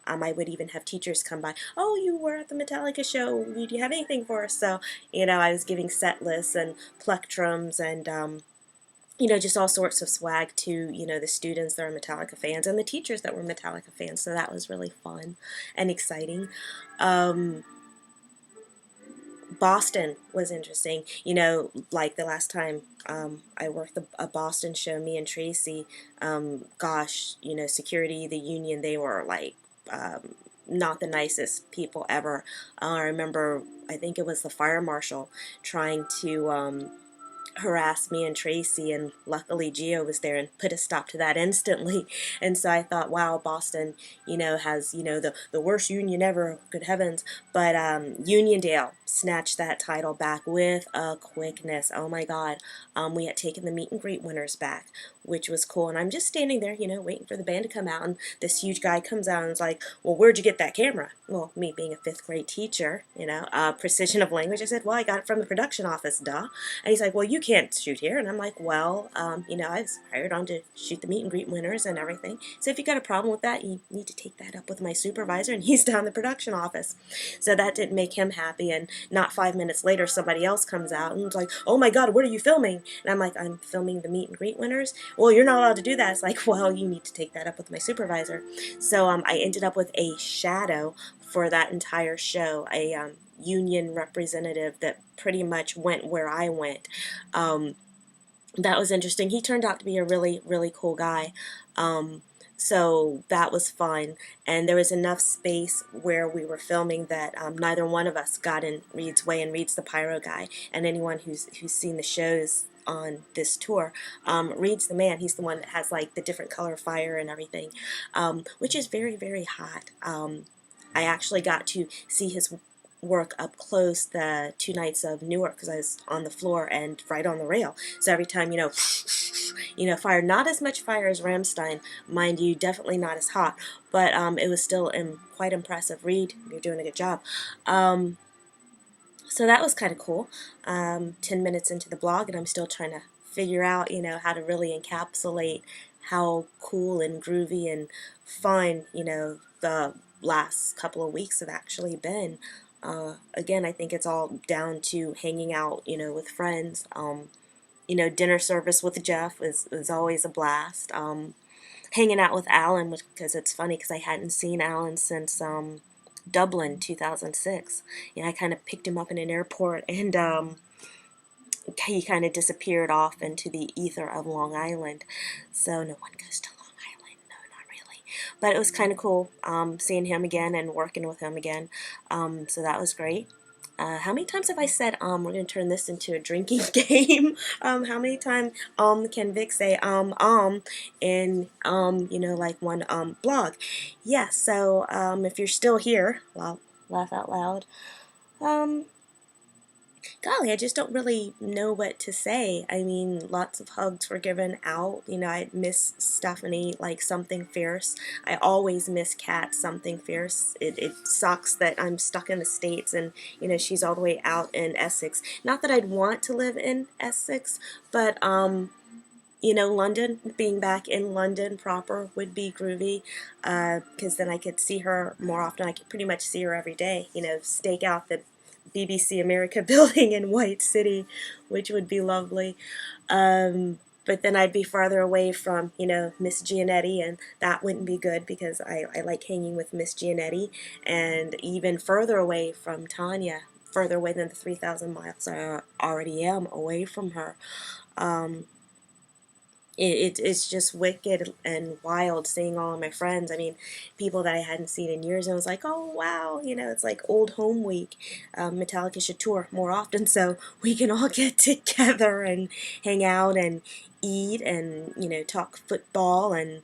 I would even have teachers come by. Oh, you were at the Metallica show. Do you have anything for us? So, I was giving set lists and plectrums and just all sorts of swag to, the students that are Metallica fans and the teachers that were Metallica fans. So that was really fun and exciting. Um, Boston was interesting. Like the last time I worked a Boston show, me and Tracy, gosh, security, the union, they were like not the nicest people ever. I remember, I think it was the fire marshal trying to harass me and Tracy, and luckily Gio was there and put a stop to that instantly. And so I thought, wow, Boston, has, the worst union ever, good heavens. But Uniondale snatched that title back with a quickness. Oh my God. We had taken the meet and greet winners back, which was cool. And I'm just standing there, waiting for the band to come out, and this huge guy comes out and is like, well, where'd you get that camera? Well, me being a fifth grade teacher, precision of language, I said, well, I got it from the production office, duh. And he's like, well, you can't shoot here. And I'm like, well, I was hired on to shoot the meet and greet winners and everything. So if you got a problem with that, you need to take that up with my supervisor, and he's down in the production office. So that didn't make him happy. And not 5 minutes later, somebody else comes out and is like, oh my God, what are you filming? And I'm like, I'm filming the meet and greet winners. Well, you're not allowed to do that. It's like, well, you need to take that up with my supervisor. So I ended up with a shadow for that entire show, a union representative that pretty much went where I went. That was interesting. He turned out to be a really, really cool guy. So that was fun. And there was enough space where we were filming that neither one of us got in Reed's way, and Reed's the pyro guy. And anyone who's seen the shows on this tour, Reed's the man. He's the one that has like the different color fire and everything, which is very, very hot. I actually got to see his work up close the 2 nights of Newark because I was on the floor and right on the rail. So every time, fire, not as much fire as Rammstein, mind you, definitely not as hot, but it was still quite impressive. Reed, you're doing a good job. So that was kind of cool. 10 minutes into the blog, and I'm still trying to figure out, how to really encapsulate how cool and groovy and fun, the last couple of weeks have actually been. Again, I think it's all down to hanging out, with friends. Dinner service with Jeff is always a blast. Hanging out with Alan, because it's funny because I hadn't seen Alan since Dublin 2006. I kind of picked him up in an airport, and he kind of disappeared off into the ether of Long Island. So no one goes to Long Island. No, not really. But it was kind of cool seeing him again and working with him again. So that was great. How many times have I said we're going to turn this into a drinking game? How many times can Vic say in like one blog? Yeah, so if you're still here, well, laugh out loud. Golly, I just don't really know what to say. I mean, lots of hugs were given out. I miss Stephanie like something fierce. I always miss Kat something fierce. It sucks that I'm stuck in the States, and, she's all the way out in Essex. Not that I'd want to live in Essex, but, London, being back in London proper would be groovy, because then I could see her more often. I could pretty much see her every day, stake out the BBC America building in White City, which would be lovely. But then I'd be farther away from, Miss Gianetti, and that wouldn't be good because I like hanging with Miss Gianetti, and even further away from Tanya, further away than the 3,000 miles I already am away from her. It's just wicked and wild seeing all of my friends. I mean, people that I hadn't seen in years, and I was like, oh wow, it's like old home week. Metallica should tour more often so we can all get together and hang out and eat and, talk football and,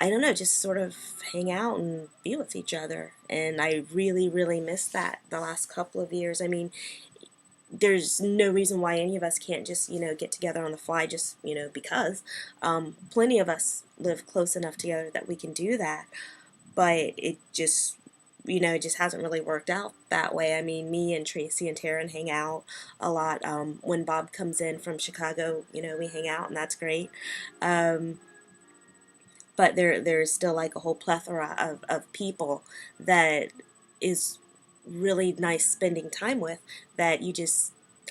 I don't know, just sort of hang out and be with each other. And I really, really miss that the last couple of years. I mean, there's no reason why any of us can't just, get together on the fly just, because. Plenty of us live close enough together that we can do that, but it just, it just hasn't really worked out that way. I mean, me and Tracy and Taryn hang out a lot. When Bob comes in from Chicago, we hang out, and that's great. but there's still like a whole plethora of people that is really nice spending time with, that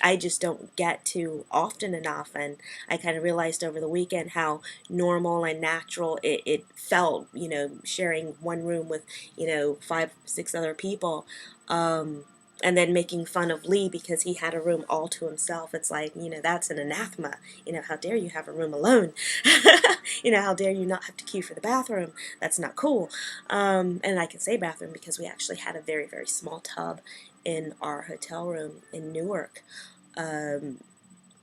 I just don't get to often enough. And I kind of realized over the weekend how normal and natural it felt, sharing one room with, 5, 6 other people. And then making fun of Lee because he had a room all to himself. It's like, that's an anathema. How dare you have a room alone? How dare you not have to queue for the bathroom? That's not cool. And I can say bathroom because we actually had a very, very small tub in our hotel room in Newark. Um,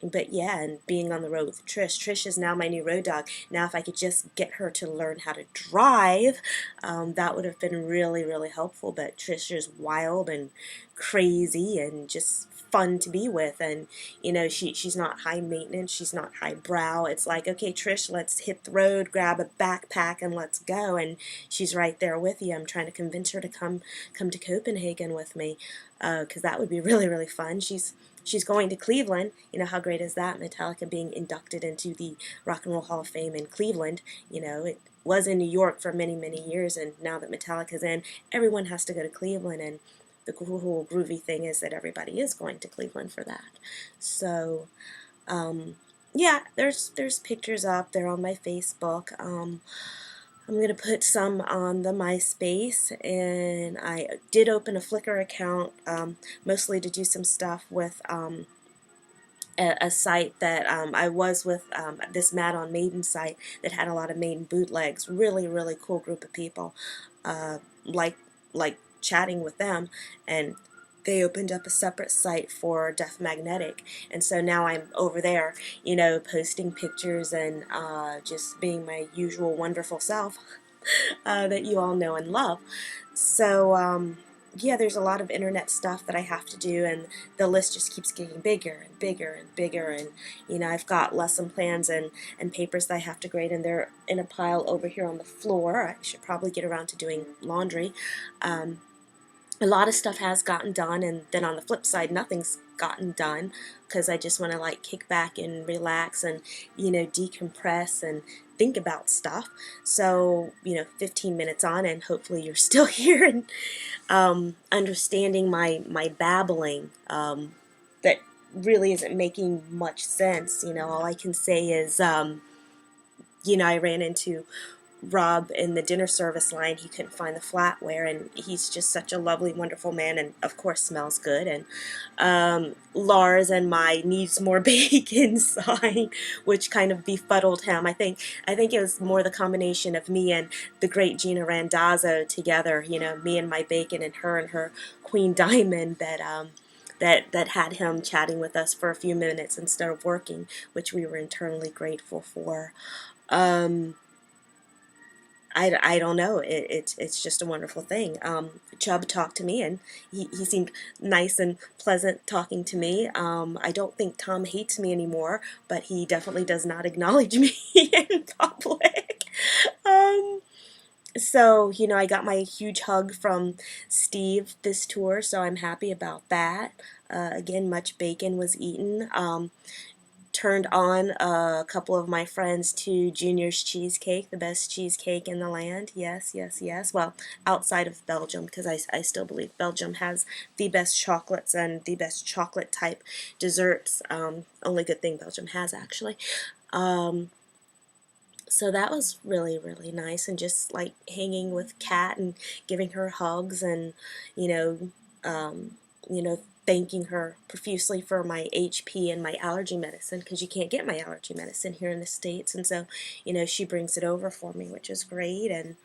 but yeah, and being on the road with Trish. Trish is now my new road dog. Now, if I could just get her to learn how to drive, that would have been really, really helpful. But Trish is wild and crazy and just fun to be with. And, she's not high maintenance. She's not high brow. It's like, okay, Trish, let's hit the road, grab a backpack, and let's go. And she's right there with you. I'm trying to convince her to come to Copenhagen with me, because that would be really, really fun. She's going to Cleveland. How great is that? Metallica being inducted into the Rock and Roll Hall of Fame in Cleveland. It was in New York for many, many years, and now that Metallica's in, everyone has to go to Cleveland, and the cool, groovy thing is that everybody is going to Cleveland for that. So, yeah, there's pictures up there on my Facebook. I'm going to put some on the MySpace, and I did open a Flickr account, mostly to do some stuff with a site that I was with, this Mad on Maiden site that had a lot of Maiden bootlegs. Really, really cool group of people, like chatting with them, and they opened up a separate site for Death Magnetic, and so now I'm over there, posting pictures and just being my usual wonderful self that you all know and love. So, yeah, there's a lot of internet stuff that I have to do, and the list just keeps getting bigger and bigger and bigger. And I've got lesson plans and papers that I have to grade, and they're in a pile over here on the floor. I should probably get around to doing laundry. A lot of stuff has gotten done, and then on the flip side, nothing's gotten done because I just want to like kick back and relax and decompress and think about stuff. So 15 minutes on, and hopefully you're still here and understanding my babbling, that really isn't making much sense. All I can say is I ran into Rob in the dinner service line. He couldn't find the flatware, and he's just such a lovely, wonderful man, and of course smells good. And Lars and my needs more bacon sign, which kind of befuddled him. I think it was more the combination of me and the great Gina Randazzo together. Me and my bacon, and her Queen Diamond, that had him chatting with us for a few minutes instead of working, which we were internally grateful for. I don't know. It's just a wonderful thing. Chubb talked to me, and he seemed nice and pleasant talking to me. I don't think Tom hates me anymore, but he definitely does not acknowledge me in public. Um, so, I got my huge hug from Steve this tour, so I'm happy about that. Again, much bacon was eaten. Turned on a couple of my friends to Junior's Cheesecake, the best cheesecake in the land. Yes, yes, yes. Well, outside of Belgium, because I still believe Belgium has the best chocolates and the best chocolate type desserts. Only good thing Belgium has, actually. So that was really, really nice, and just like hanging with Kat and giving her hugs, and you know, um, thanking her profusely for my HP and my allergy medicine, because you can't get my allergy medicine here in the States, and so she brings it over for me, which is great. And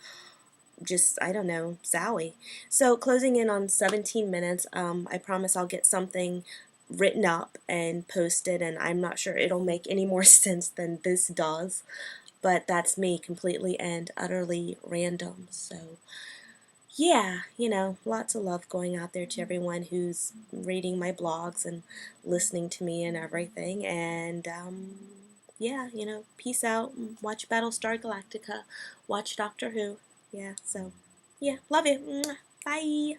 just, I don't know, Zowie. So closing in on 17 minutes, I promise I'll get something written up and posted, and I'm not sure it'll make any more sense than this does, but that's me, completely and utterly random. So yeah, lots of love going out there to everyone who's reading my blogs and listening to me and everything. And yeah, peace out. Watch Battlestar Galactica. Watch Doctor Who. Yeah, so yeah, love you. Bye.